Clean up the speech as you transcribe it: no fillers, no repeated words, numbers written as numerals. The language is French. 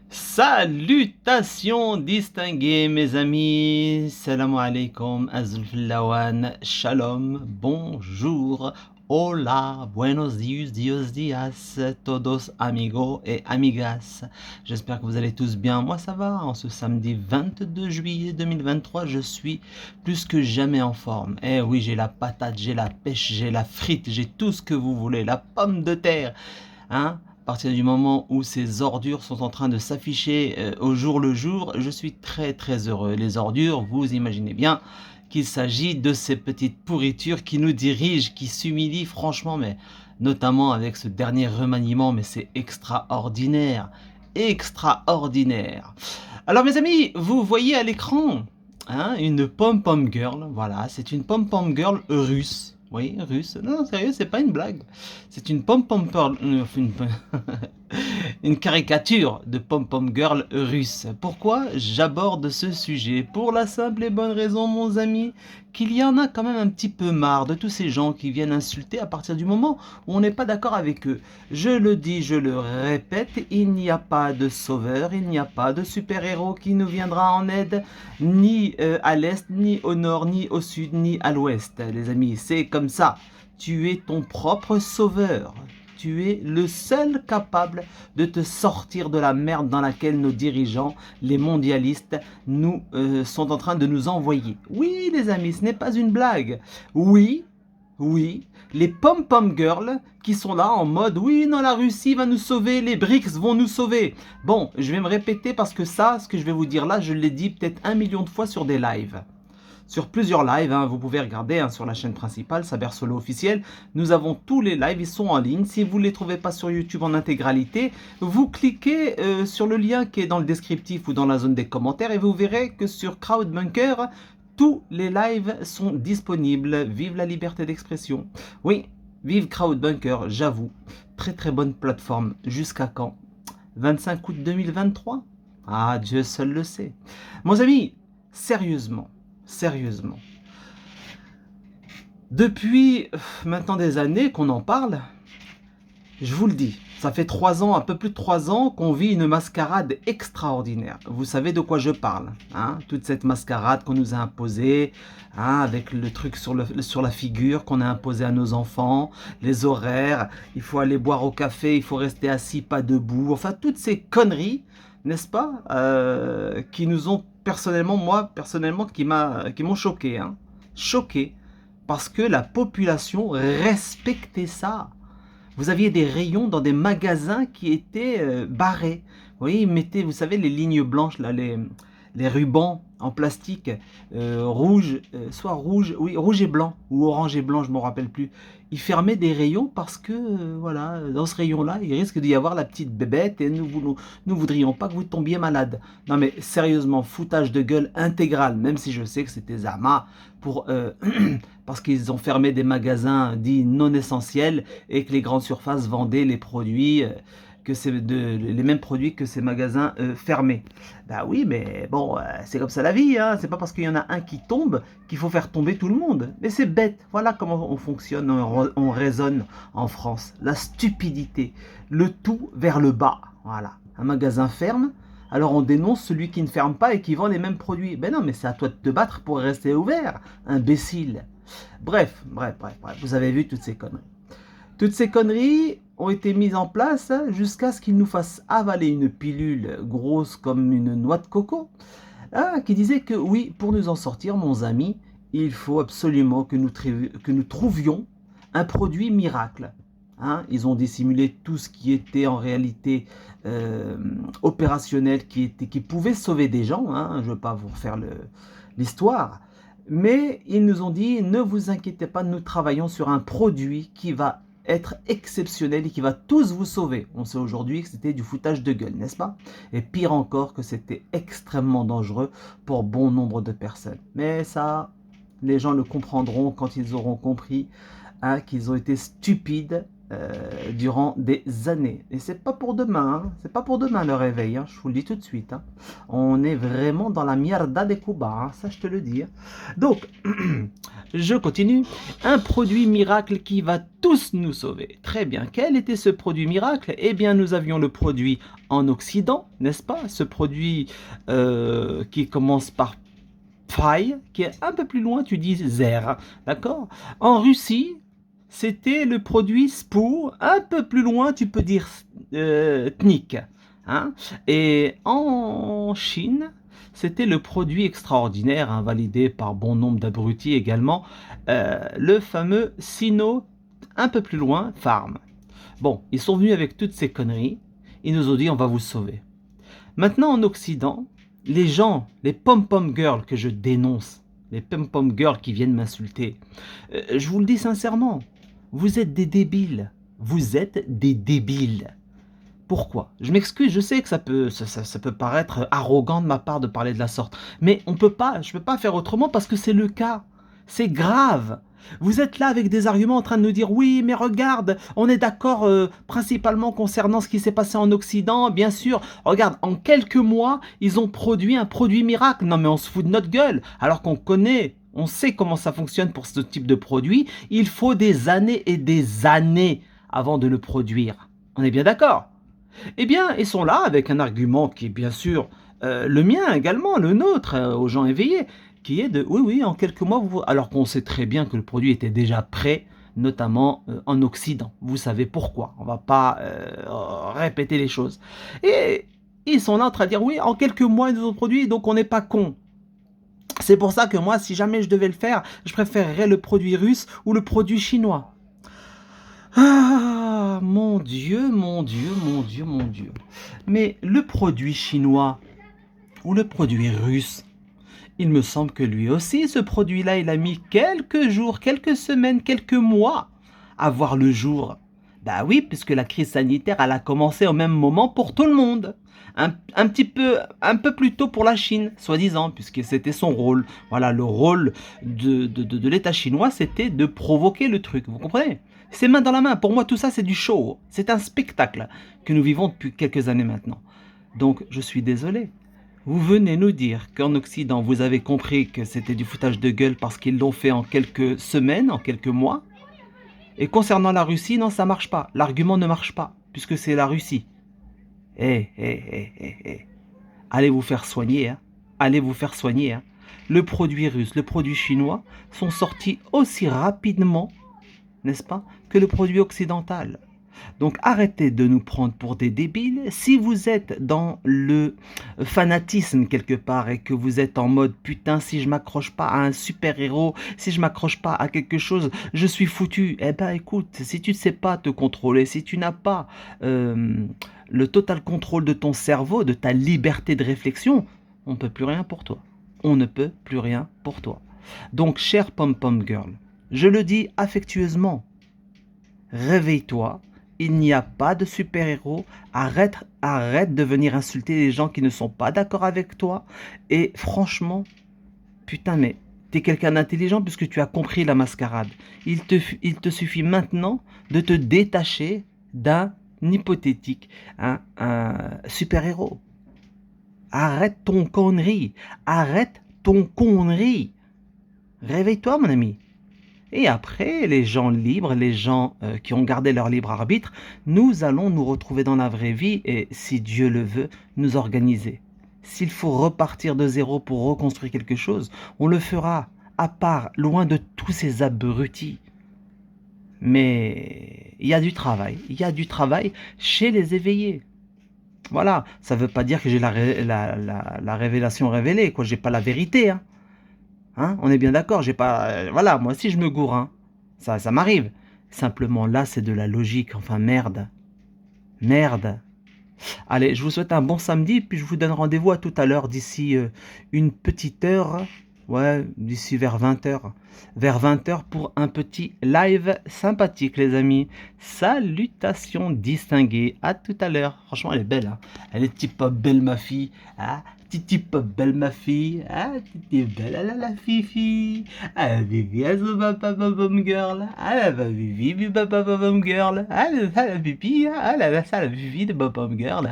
Salutations distinguées mes amis, salam alaikum, azulfilawan, shalom, bonjour, hola, buenos dias, todos amigos et amigas. J'espère que vous allez tous bien, moi ça va, en ce samedi 22 juillet 2023, je suis plus que jamais en forme. Eh oui, j'ai la patate, j'ai la pêche, j'ai la frite, j'ai tout ce que vous voulez, la pomme de terre. Hein, à partir du moment où ces ordures sont en train de s'afficher au jour le jour, je suis très très heureux. Les ordures, vous imaginez bien qu'il s'agit de ces petites pourritures qui nous dirigent, qui s'humilient franchement, mais notamment avec ce dernier remaniement, mais c'est extraordinaire, extraordinaire. Alors mes amis, vous voyez à l'écran une pom-pom girl, voilà, c'est une pom-pom girl russe. Oui, russe. Non, sérieux, c'est pas une blague. C'est une pom-pom girl, une caricature de pom-pom girl russe. Pourquoi j'aborde ce sujet? Pour la simple et bonne raison, mon ami, qu'il y en a quand même un petit peu marre de tous ces gens qui viennent insulter à partir du moment où on n'est pas d'accord avec eux. Je le dis, je le répète, il n'y a pas de sauveur, il n'y a pas de super-héros qui nous viendra en aide, ni à l'est, ni au nord, ni au sud, ni à l'ouest. Les amis, c'est comme ça. Tu es ton propre sauveur. Tu es le seul capable de te sortir de la merde dans laquelle nos dirigeants, les mondialistes, nous sont en train de nous envoyer. Oui, les amis, ce n'est pas une blague. Oui, oui, les pom-pom girls qui sont là en mode oui, non, la Russie va nous sauver, les BRICS vont nous sauver. Bon, je vais me répéter parce que ça, ce que je vais vous dire là, je l'ai dit peut-être 1 million de fois sur des lives. Sur plusieurs lives, vous pouvez regarder sur la chaîne principale, Saber Solo officiel. Nous avons tous les lives, ils sont en ligne. Si vous ne les trouvez pas sur YouTube en intégralité, vous cliquez sur le lien qui est dans le descriptif ou dans la zone des commentaires et vous verrez que sur Crowdbunker, tous les lives sont disponibles. Vive la liberté d'expression. Oui, vive Crowdbunker, j'avoue. Très très bonne plateforme. Jusqu'à quand? 25 août 2023? Ah, Dieu seul le sait. Mes amis, sérieusement, sérieusement. Depuis maintenant des années qu'on en parle, je vous le dis, ça fait 3 ans, un peu plus de 3 ans qu'on vit une mascarade extraordinaire. Vous savez de quoi je parle, toute cette mascarade qu'on nous a imposée, avec le truc sur la figure qu'on a imposé à nos enfants, les horaires, il faut aller boire au café, il faut rester assis, pas debout, enfin toutes ces conneries, n'est-ce pas, qui nous ont personnellement, qui m'ont choqué, choqué, parce que la population respectait ça. Vous aviez des rayons dans des magasins qui étaient barrés. Oui, ils mettaient, vous savez, les lignes blanches, là, les rubans en plastique rouge, soit rouge, oui, rouge et blanc, ou orange et blanc, je ne me rappelle plus. Ils fermaient des rayons parce que, voilà, dans ce rayon-là, il risque d'y avoir la petite bébête et nous voudrions pas que vous tombiez malade. Non mais sérieusement, foutage de gueule intégral, même si je sais que c'était Zama pour... parce qu'ils ont fermé des magasins dits non essentiels et que les grandes surfaces vendaient les produits, les mêmes produits que ces magasins fermés. Bah oui, mais bon, c'est comme ça la vie, c'est pas parce qu'il y en a un qui tombe qu'il faut faire tomber tout le monde. Mais c'est bête, voilà comment on fonctionne, on raisonne en France. La stupidité, le tout vers le bas, voilà. Un magasin ferme, alors on dénonce celui qui ne ferme pas et qui vend les mêmes produits. Ben non, mais c'est à toi de te battre pour rester ouvert, imbécile. Bref, vous avez vu toutes ces conneries. Toutes ces conneries ont été mises en place jusqu'à ce qu'ils nous fassent avaler une pilule grosse comme une noix de coco, qui disait que oui, pour nous en sortir, mon ami, il faut absolument que nous trouvions un produit miracle. Ils ont dissimulé tout ce qui était en réalité opérationnel, qui pouvait sauver des gens. Je ne veux pas vous refaire l'histoire. Mais ils nous ont dit, ne vous inquiétez pas, nous travaillons sur un produit qui va être exceptionnel et qui va tous vous sauver. On sait aujourd'hui que c'était du foutage de gueule, n'est-ce pas? Et pire encore, que c'était extrêmement dangereux pour bon nombre de personnes. Mais ça, les gens le comprendront quand ils auront compris qu'ils ont été stupides durant des années. Et c'est pas pour demain, hein. C'est pas pour demain le réveil, hein. Je vous le dis tout de suite, hein. On est vraiment dans la mierda des Cuba, hein. Ça je te le dis, hein. Donc, je continue. Un produit miracle qui va tous nous sauver. Très bien. Quel était ce produit miracle? Eh bien, nous avions le produit en Occident, n'est-ce pas? Ce produit qui commence par Pfeil, qui est un peu plus loin, tu dis Zer, d'accord? En Russie, c'était le produit Spoor, un peu plus loin, tu peux dire Tnik, hein? Et en Chine, c'était le produit extraordinaire, hein, validé par bon nombre d'abrutis également, le fameux Sino, un peu plus loin, Farm. Bon, ils sont venus avec toutes ces conneries, ils nous ont dit on va vous sauver. Maintenant en Occident, les gens, les pom-pom girls que je dénonce, les pom-pom girls qui viennent m'insulter, je vous le dis sincèrement, vous êtes des débiles. Vous êtes des débiles. Pourquoi? Je m'excuse, je sais que ça peut paraître arrogant de ma part de parler de la sorte, mais je ne peux pas faire autrement parce que c'est le cas. C'est grave. Vous êtes là avec des arguments en train de nous dire oui, mais regarde, on est d'accord principalement concernant ce qui s'est passé en Occident, bien sûr. Regarde, en quelques mois, ils ont produit un produit miracle. Non mais on se fout de notre gueule, alors qu'on connaît, on sait comment ça fonctionne pour ce type de produit. Il faut des années et des années avant de le produire. On est bien d'accord? Eh bien, ils sont là avec un argument qui est bien sûr le mien également, le nôtre, aux gens éveillés, qui est de oui, oui, en quelques mois, alors qu'on sait très bien que le produit était déjà prêt, notamment en Occident. Vous savez pourquoi. On ne va pas répéter les choses. Et ils sont là en train de dire oui, en quelques mois, ils nous ont produit, donc on n'est pas con. C'est pour ça que moi, si jamais je devais le faire, je préférerais le produit russe ou le produit chinois. Ah, mon Dieu, mon Dieu, mon Dieu, mon Dieu. Mais le produit chinois ou le produit russe, il me semble que lui aussi, ce produit-là, il a mis quelques jours, quelques semaines, quelques mois à voir le jour. Bah oui, puisque la crise sanitaire, elle a commencé au même moment pour tout le monde. Un peu plus tôt pour la Chine, soi-disant, puisque c'était son rôle. Voilà, le rôle de l'État chinois, c'était de provoquer le truc. Vous comprenez? C'est main dans la main. Pour moi, tout ça, c'est du show. C'est un spectacle que nous vivons depuis quelques années maintenant. Donc, je suis désolé. Vous venez nous dire qu'en Occident, vous avez compris que c'était du foutage de gueule parce qu'ils l'ont fait en quelques semaines, en quelques mois. Et concernant la Russie, non, ça marche pas. L'argument ne marche pas, puisque c'est la Russie. Allez vous faire soigner, hein. Allez vous faire soigner, hein. Le produit russe, le produit chinois sont sortis aussi rapidement, n'est-ce pas, que le produit occidental. Donc arrêtez de nous prendre pour des débiles. Si vous êtes dans le fanatisme quelque part et que vous êtes en mode putain, si je m'accroche pas à un super-héros, si je m'accroche pas à quelque chose, je suis foutu. Eh ben écoute, si tu ne sais pas te contrôler, si tu n'as pas le total contrôle de ton cerveau, de ta liberté de réflexion, on ne peut plus rien pour toi. On ne peut plus rien pour toi. Donc, chère pom-pom girl, je le dis affectueusement, réveille-toi, il n'y a pas de super-héros, arrête de venir insulter les gens qui ne sont pas d'accord avec toi, et franchement, putain mais t'es quelqu'un d'intelligent puisque tu as compris la mascarade. Il te suffit maintenant de te détacher d'un hypothétique, un super-héros. Arrête ton connerie, arrête ton connerie. Réveille-toi mon ami. Et après, les gens libres, les gens qui ont gardé leur libre arbitre, nous allons nous retrouver dans la vraie vie et, si Dieu le veut, nous organiser. S'il faut repartir de zéro pour reconstruire quelque chose, on le fera, à part, loin de tous ces abrutis. Mais il y a du travail chez les éveillés. Voilà, ça ne veut pas dire que j'ai la révélation révélée, quoi. J'ai pas la vérité, hein. Hein, on est bien d'accord, j'ai pas... voilà, moi aussi je me gourre, hein. Ça m'arrive. Simplement là, c'est de la logique, enfin merde. Merde. Allez, je vous souhaite un bon samedi, puis je vous donne rendez-vous à tout à l'heure, d'ici une petite heure. Ouais, d'ici vers 20h. Vers 20h pour un petit live sympathique, les amis. Salutations distinguées. À tout à l'heure. Franchement, elle est belle, hein. Elle est type belle, ma fille. Hein, Titi pas belle ma fille, ah Titi belle, ah la fifi, ah Vivi, ah papa bum girl, ah la Vivi, papa bum girl, ah la pipi, ah la Vivi de bum girl.